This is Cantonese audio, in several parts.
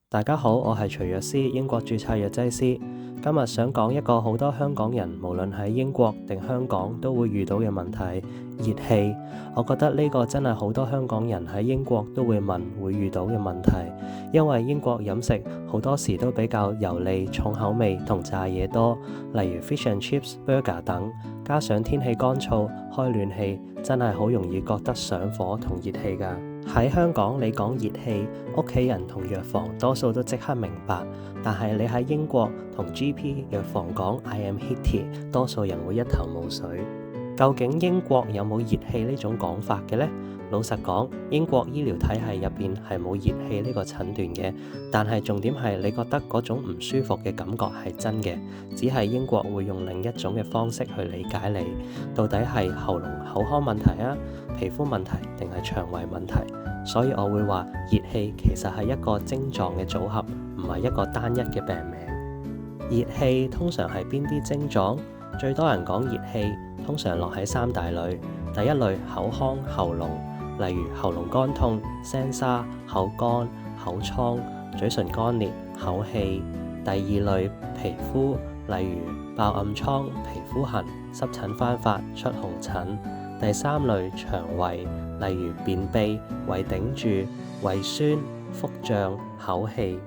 大家好，我係徐藥師，英國註冊藥劑師。今日想講一個好多香港人無論喺英國定香港都會遇到嘅問題，熱氣。我覺得呢個真係好多香港人喺英國都會問會遇到嘅問題，因為英國飲食好多時都比較油膩、重口味同炸嘢多，例如 fish and chips、burger 等，加上天氣乾燥，開暖氣真係好容易覺得上火同熱氣㗎。喺香港，你講熱氣，屋企人同藥房多數都即刻明白。但係你喺英國同 GP 藥房講 I am heaty， 多數人會一頭霧水。究竟英國有冇熱氣呢種講法嘅呢？老實講，英國醫療體系入邊係冇熱氣呢個診斷嘅。但係重點係你覺得嗰種唔舒服嘅感覺係真嘅，只係英國會用另一種嘅方式去理解你，到底係喉嚨口腔問題啊、皮膚問題定係腸胃問題。所以我會話熱氣其實係一個症狀嘅組合，唔係一個單一嘅病名。熱氣通常係邊啲症狀？最多人講熱氣通常落喺三大類。第一類口腔喉嚨，例如喉嚨乾痛、聲沙、口乾、口瘡、嘴唇乾裂、口氣。第二類皮膚，例如爆暗瘡、皮膚痕、濕疹翻發、出紅疹。第三類腸胃，例如便秘、胃頂住、胃酸、腹脹、口氣。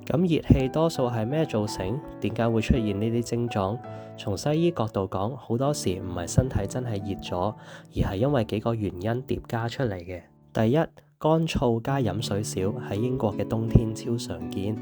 咁熱氣多數係咩造成？點解會出現呢啲症狀？從西醫角度講，好多時唔係身體真係熱咗，而係因為幾個原因疊加出嚟嘅。第一，乾燥加飲水少，喺英國嘅冬天超常見。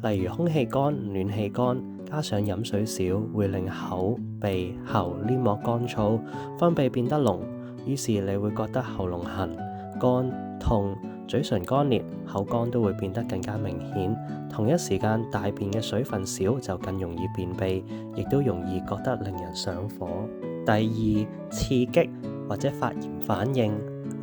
例如空氣乾、暖氣乾，加上飲水少，會令口、鼻、喉黏膜乾燥，分泌變得濃，於是你會覺得喉嚨痕、乾、痛。嘴唇乾裂、口乾都會變得更加明顯。同一時間，大便嘅水分少就更容易便秘，亦都容易覺得令人上火。第二，刺激或者發炎反應，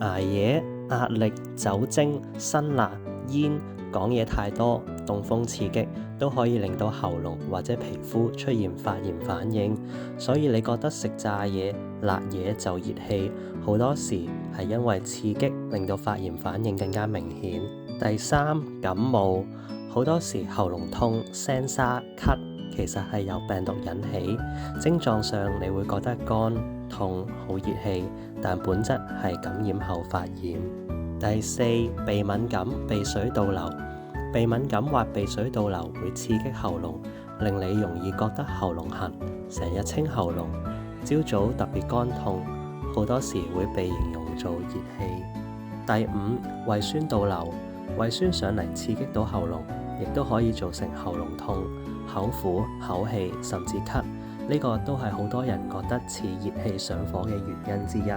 捱夜、壓力、酒精、辛辣、煙、講嘢太多、凍風刺激都可以令到喉嚨或者皮膚出現發炎反應。所以你覺得食炸嘢、辣嘢就熱氣，好多時係因為刺激令到發炎反應更加明顯。第三，感冒，好多時喉嚨痛、聲沙、咳，其實係由病毒引起。症狀上你會覺得乾、痛、好熱氣，但本質係感染後發炎。第四，鼻敏感、鼻水倒流。鼻敏感或鼻水倒流會刺激喉嚨，令你容易覺得喉嚨痕，成日清喉嚨，朝早特別乾痛，好多時會被形容做熱氣。第五，胃酸倒流，胃酸上嚟刺激到喉嚨，亦都可以造成喉嚨痛、口苦、口氣甚至咳，呢個都係好多人覺得似熱氣上火嘅原因之一。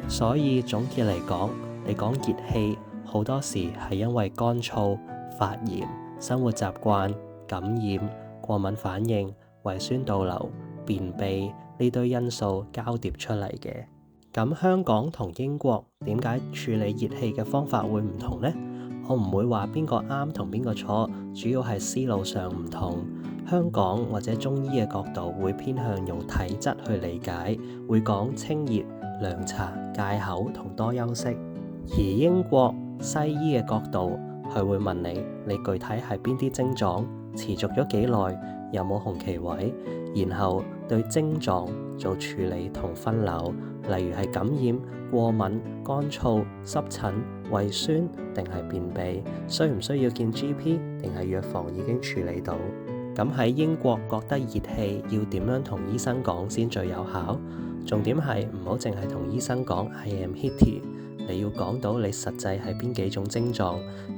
所以總結嚟講，你講熱氣好多時係因為乾燥、發炎、生活習慣、感染、過敏反應、胃酸倒流、便秘呢堆因素交疊出嚟嘅。咁香港同英國點解處理熱氣嘅方法會唔同呢？我唔會話邊個啱同邊個錯，主要係思路上唔同。香港或者中醫嘅角度會偏向用體質去理解，會講清熱、涼茶、戒口同多休息。而英國西醫嘅角度，佢會問你具體係邊啲症狀，持續咗幾耐，有冇紅旗位，然後對症狀做處理同分流，例如係感染、過敏、乾燥、濕疹、胃酸定係便秘，需唔需要見 GP 定係藥房已經處理到。咁喺英國覺得熱氣要點樣同醫生講先最有效？重點係唔好淨係同醫生講 I am heaty， 你要講到你實際係邊幾種症狀，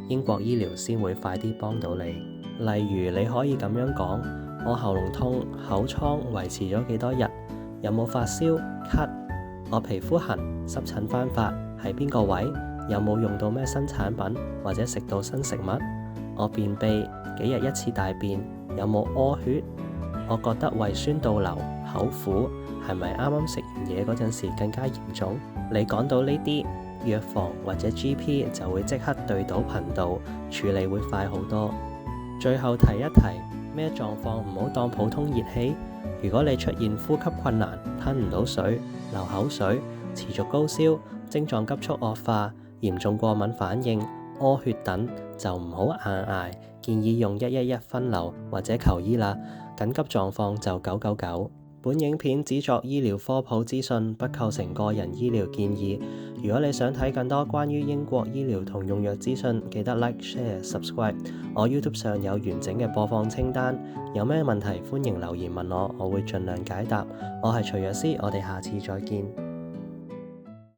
英國醫療先會快啲幫到你。例如你可以咁樣講：我喉嚨痛、口瘡維持咗幾多日？有冇發燒、咳？我皮膚痕、濕疹翻發喺邊個位？有冇用到咩新產品或者食到新食物？我便秘幾日一次大便？有冇屙血？我覺得胃酸倒流、口苦，係咪啱啱食完嘢嗰陣時更加嚴重？你講到呢啲，藥房或者 GP 就會即刻對到頻道，處理會快好多。最後提一提，咩狀況唔好當普通熱氣？如果你出現呼吸困難、吞唔到水、流口水、持續高燒、症狀急速惡化、嚴重過敏反應、屙血等，就唔好硬捱，建議用111分流或者求醫啦，緊急狀況就999。本影片只作醫療科普資訊，不構成個人醫療建議。如果你想睇更多關於英國醫療同用藥資訊，記得 Like、Share、Subscribe。我 YouTube 上有完整嘅播放清單，有咩問題歡迎留言問我，我會盡量解答。我係徐藥師，我哋下次再見。